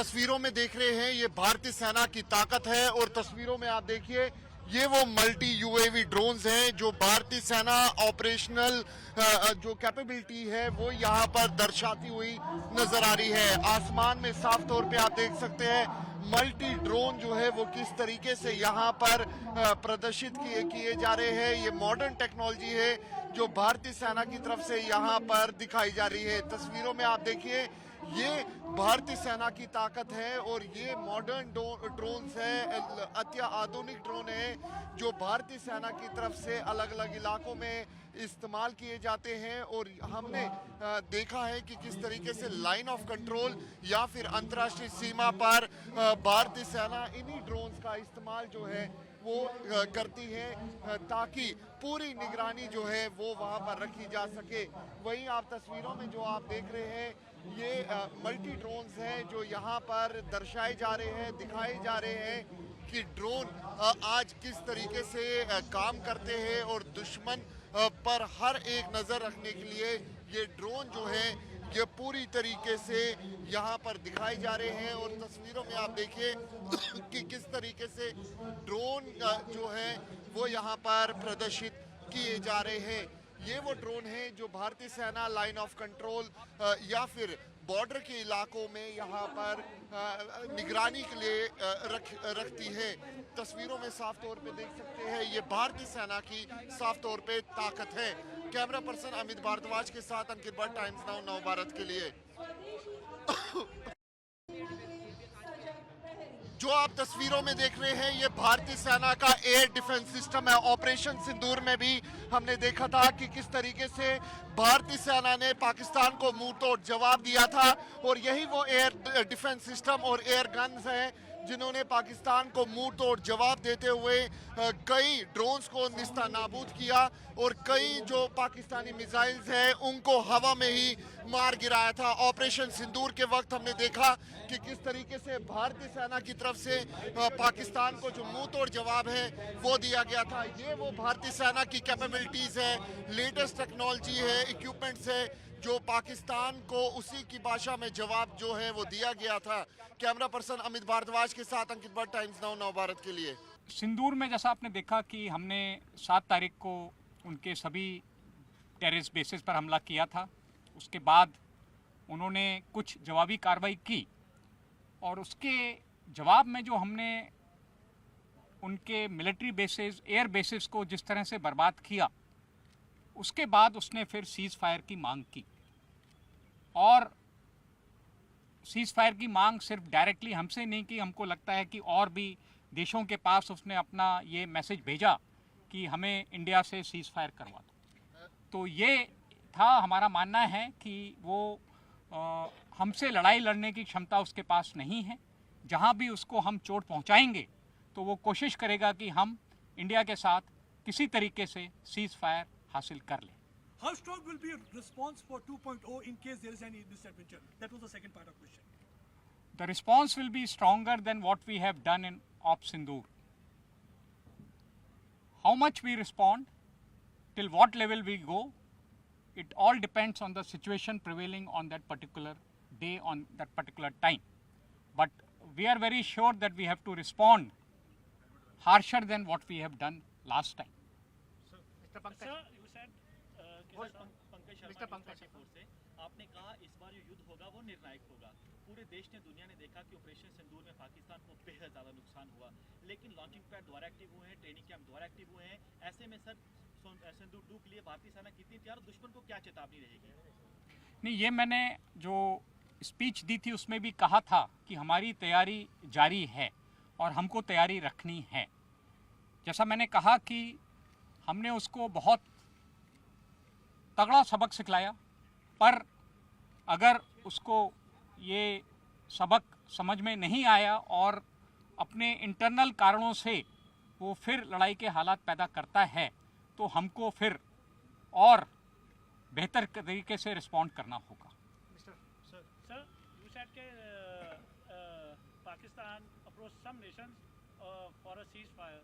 तस्वीरों में देख रहे हैं ये भारतीय सेना की ताकत है और तस्वीरों में आप देखिए ये वो मल्टी यूएवी ड्रोन्स हैं जो भारतीय सेना ऑपरेशनल जो कैपेबिलिटी है वो यहाँ पर दर्शाती हुई नजर आ रही है। आसमान में साफ तौर पे आप देख सकते हैं मल्टी ड्रोन जो है वो किस तरीके से यहाँ पर प्रदर्शित किए जा रहे हैं। ये मॉडर्न टेक्नोलॉजी है जो भारतीय सेना की तरफ से यहाँ पर दिखाई जा रही है। तस्वीरों में आप देखिए ये भारतीय सेना की ताकत है और ये मॉडर्न ड्रोन्स है, अत्याधुनिक ड्रोन है जो भारतीय सेना की तरफ से अलग अलग इलाकों में इस्तेमाल किए जाते हैं। और हमने देखा है कि किस तरीके से लाइन ऑफ कंट्रोल या फिर अंतर्राष्ट्रीय सीमा पर भारतीय सेना इन्हीं ड्रोन्स का इस्तेमाल जो है वो करती है ताकि पूरी निगरानी जो है वो वहाँ पर रखी जा सके। वहीं आप तस्वीरों में जो आप देख रहे हैं ये मल्टी ड्रोन्स हैं जो यहाँ पर दर्शाए जा रहे हैं, दिखाए जा रहे हैं कि ड्रोन आज किस तरीके से काम करते हैं और दुश्मन पर हर एक नज़र रखने के लिए ये ड्रोन जो है ये पूरी तरीके से यहाँ पर दिखाए जा रहे हैं। और तस्वीरों में आप देखिए कि किस तरीके से ड्रोन जो है वो यहाँ पर प्रदर्शित किए जा रहे हैं। ये वो ड्रोन है जो भारतीय सेना लाइन ऑफ कंट्रोल या फिर बॉर्डर के इलाकों में यहाँ पर निगरानी के लिए रखती है। तस्वीरों में साफ तौर पे देख सकते हैं ये भारतीय सेना की साफ तौर पे ताकत है। कैमरा पर्सन अमित भारद्वाज के साथ अंकित भट्ट, टाइम्स नाउ नव भारत के लिए। जो आप तस्वीरों में देख रहे हैं ये भारतीय सेना का एयर डिफेंस सिस्टम है। ऑपरेशन सिंदूर में भी हमने देखा था कि किस तरीके से भारतीय सेना ने पाकिस्तान को मुंह तोड़ जवाब दिया था और यही वो एयर डिफेंस सिस्टम और एयर गन्स हैं जिन्होंने पाकिस्तान को मुंह तोड़ जवाब देते हुए कई ड्रोन्स को निस्ता नाबूद किया और कई जो पाकिस्तानी मिसाइल्स हैं उनको हवा में ही मार गिराया था। ऑपरेशन सिंदूर के वक्त हमने देखा कि किस तरीके से भारतीय सेना की तरफ से पाकिस्तान को जो मुंह तोड़ जवाब है वो दिया गया था। ये वो भारतीय सेना की कैपेबिलिटीज है, लेटेस्ट टेक्नोलॉजी है, इक्विपमेंट्स है जो पाकिस्तान को उसी की भाषा में जवाब जो है वो दिया गया था। कैमरा पर्सन अमित भारद्वाज के साथ अंकित भट्ट, टाइम्स नाउ नव भारत के लिए। सिंदूर में जैसा आपने देखा कि हमने 7 तारीख को उनके सभी टेररिस्ट बेसिस पर हमला किया था। उसके बाद उन्होंने कुछ जवाबी कार्रवाई की और उसके जवाब में जो हमने उनके मिलिट्री बेसिस, एयर बेसिस को जिस तरह से बर्बाद किया, उसके बाद उसने फिर सीज़ फायर की मांग की। और सीज़ फायर की मांग सिर्फ डायरेक्टली हमसे नहीं की, हमको लगता है कि और भी देशों के पास उसने अपना ये मैसेज भेजा कि हमें इंडिया से सीज़ फायर करवा दो। तो ये था, हमारा मानना है कि वो हमसे लड़ाई लड़ने की क्षमता उसके पास नहीं है। जहाँ भी उसको हम चोट पहुँचाएंगे तो वो कोशिश करेगा कि हम इंडिया के साथ किसी तरीके से सीज़ फायर हासिल कर लें। How strong will be a response for 2.0 in case there is any misadventure? That was the second part of the question. The response will be stronger than what we have done in Op Sindoor. How much we respond, till what level we go, it all depends on the situation prevailing on that particular day, on that particular time. But we are very sure that we have to respond harsher than what we have done last time. Mr. Pankaj, you said Pankaj Sharma से आपने कहा इस बार जो युद्ध होगा वो निर्णायक होगा। पूरे देश ने, दुनिया ने देखा कि ऑपरेशन सिंदूर में पाकिस्तान को बेहद ज़्यादा नुकसान हुआ, लेकिन लॉन्चिंग पैड द्वारा एक्टिव हुए हैं, ट्रेनिंग कैंप द्वारा एक्टिव हुए हैं। ऐसे में सर सिंदूर 2 के लिए भारतीय सेना कितनी तैयार और दुश्मन को क्या चेतावनी रहेगी? नहीं, ये मैंने जो स्पीच दी थी उसमें भी कहा था कि हमारी तैयारी जारी है और हमको तैयारी रखनी है। जैसा मैंने कहा कि हमने उसको बहुत तगड़ा सबक सिखलाया, पर अगर उसको ये सबक समझ में नहीं आया और अपने इंटरनल कारणों से वो फिर लड़ाई के हालात पैदा करता है तो हमको फिर और बेहतर तरीके से रिस्पॉन्ड करना होगा। Sir, you said that Pakistan approached some nations for a ceasefire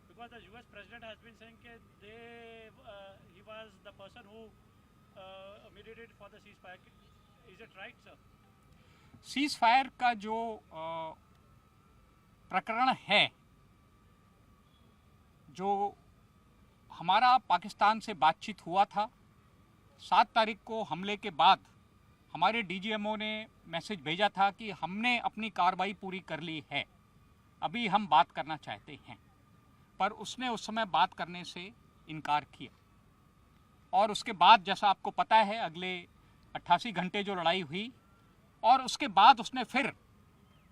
because the US president has been saying that he was the person who mediated for the ceasefire. Is it right, sir? Cease fire का जो प्रकरण है, जो हमारा पाकिस्तान से बातचीत हुआ था 7 तारीख को हमले के बाद, हमारे डीजीएमओ ने मैसेज भेजा था कि हमने अपनी कार्रवाई पूरी कर ली है, अभी हम बात करना चाहते हैं। पर उसने उस समय बात करने से इनकार किया और उसके बाद जैसा आपको पता है अगले 88 घंटे जो लड़ाई हुई और उसके बाद उसने फिर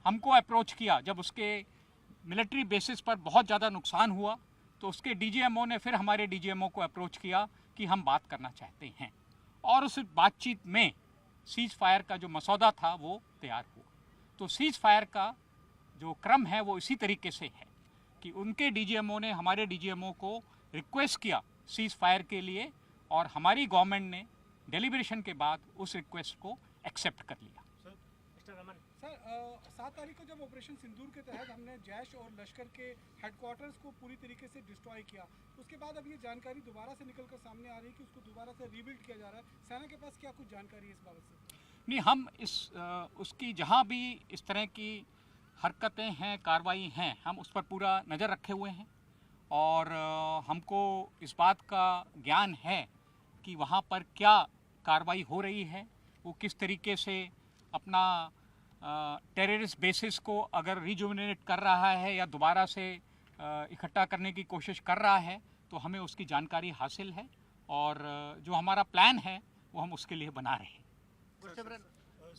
हमको अप्रोच किया। जब उसके मिलिट्री बेसिस पर बहुत ज़्यादा नुकसान हुआ तो उसके डीजीएमओ ने फिर हमारे डीजीएमओ को अप्रोच किया कि हम बात करना चाहते हैं और उस बातचीत में सीज फायर का जो मसौदा था वो तैयार हुआ। तो सीज फायर का जो क्रम है वो इसी तरीके से है कि उनके डीजीएमओ ने हमारे डीजीएमओ को रिक्वेस्ट किया सीज फायर के लिए और हमारी गवर्नमेंट ने डेलिब्रेशन के बाद उस रिक्वेस्ट को एक्सेप्ट कर लिया। सर 7 तारीख को जब ऑपरेशन सिंदूर के तहत हमने जैश और लश्कर के हेडक्वार्टर्स को पूरी तरीके से डिस्ट्रॉय किया, उसके बाद अब ये जानकारी दोबारा से निकलकर सामने आ रही है कि उसको दोबारा से रीबिल्ड किया जा रहा है। सेना के पास क्या कुछ जानकारी है इस बाबत से? नहीं, हम उसकी जहाँ भी इस तरह की हरकतें हैं, कार्रवाई हैं, हम उस पर पूरा नज़र रखे हुए हैं और हमको इस बात का ज्ञान है कि वहाँ पर क्या कार्रवाई हो रही है, वो किस तरीके से अपना टेररिस्ट बेसिस को अगर रिजुविनेट कर रहा है या दोबारा से इकट्ठा करने की कोशिश कर रहा है, तो हमें उसकी जानकारी हासिल है और जो हमारा प्लान है वो हम उसके लिए बना रहे हैं।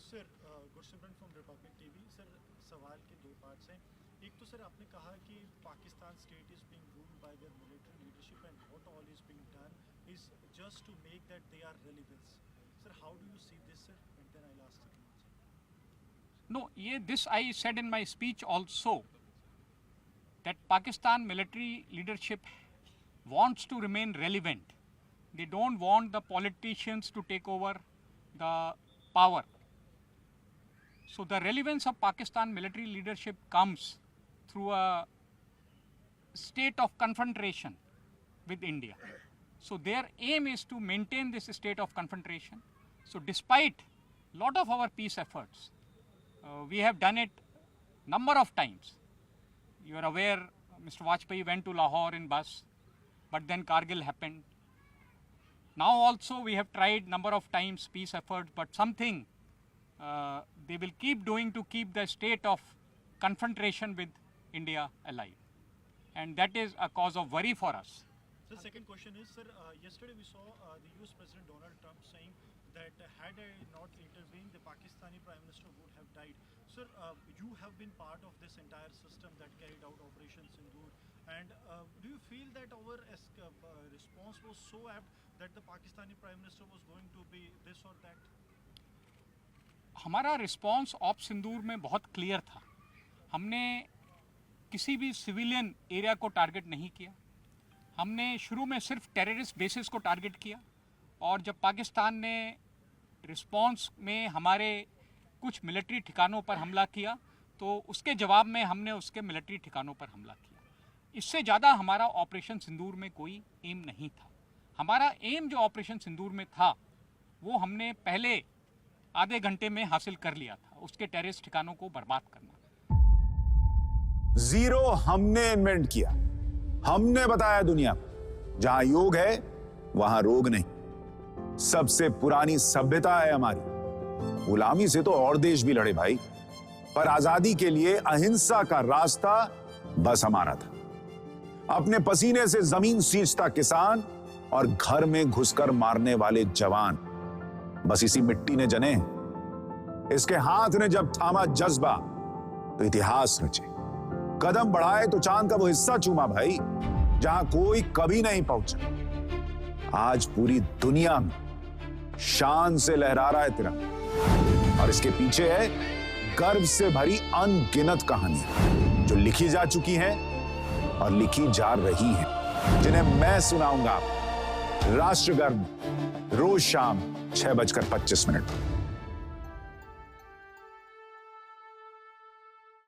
Sir Gursimran from Republic TV. Sir सवाल के 2 पार्ट्स हैं। एक तो सर आपने कहा कि Pakistan state is being ruled by their military leadership and what all is being done is just to make that they are relevant. Sir how do you see this sir? And then I last No, this I said in my speech also, that Pakistan military leadership wants to remain relevant. They don't want the politicians to take over the power. So the relevance of Pakistan military leadership comes through a state of confrontation with India. So their aim is to maintain this state of confrontation. So despite lot of our peace efforts, we have done it number of times. You are aware, Mr. Vajpayee went to Lahore in bus, but then Kargil happened. Now also we have tried number of times peace efforts, but something they will keep doing to keep the state of confrontation with India alive. And that is a cause of worry for us. The second question is, sir, yesterday we saw the US President Donald Trump saying that had I not intervened, the Pakistani Prime Minister would have died. Sir, you have been part of this entire system that carried out Operation Sindoor, and do you feel that our response was so apt that the Pakistani Prime Minister was going to be this or that? हमारा response op सिंदूर में बहुत clear था। हमने किसी भी civilian area को target नहीं किया। हमने शुरू में सिर्फ टेररिस्ट बेसिस को टारगेट किया और जब पाकिस्तान ने रिस्पांस में हमारे कुछ मिलिट्री ठिकानों पर हमला किया तो उसके जवाब में हमने उसके मिलिट्री ठिकानों पर हमला किया। इससे ज़्यादा हमारा ऑपरेशन सिंदूर में कोई एम नहीं था। हमारा एम जो ऑपरेशन सिंदूर में था वो हमने पहले आधे घंटे में हासिल कर लिया था, उसके टेररिस्ट ठिकानों को बर्बाद करना। जीरो हमने इन्वेंट किया, हमने बताया दुनिया को जहां योग है वहां रोग नहीं। सबसे पुरानी सभ्यता है हमारी। गुलामी से तो और देश भी लड़े भाई, पर आजादी के लिए अहिंसा का रास्ता बस हमारा था। अपने पसीने से जमीन सींचता किसान और घर में घुसकर मारने वाले जवान, बस इसी मिट्टी ने जने। इसके हाथ ने जब थामा जज्बा तो इतिहास रचे। कदम बढ़ाए तो चांद का वो हिस्सा चूमा भाई जहां कोई कभी नहीं पहुंचा। आज पूरी दुनिया में शान से लहरा रहा है तिरंगा और इसके पीछे है गर्व से भरी अनगिनत कहानियां जो लिखी जा चुकी हैं और लिखी जा रही हैं, जिन्हें मैं सुनाऊंगा राष्ट्रगर्व रोज शाम 6:25 पर।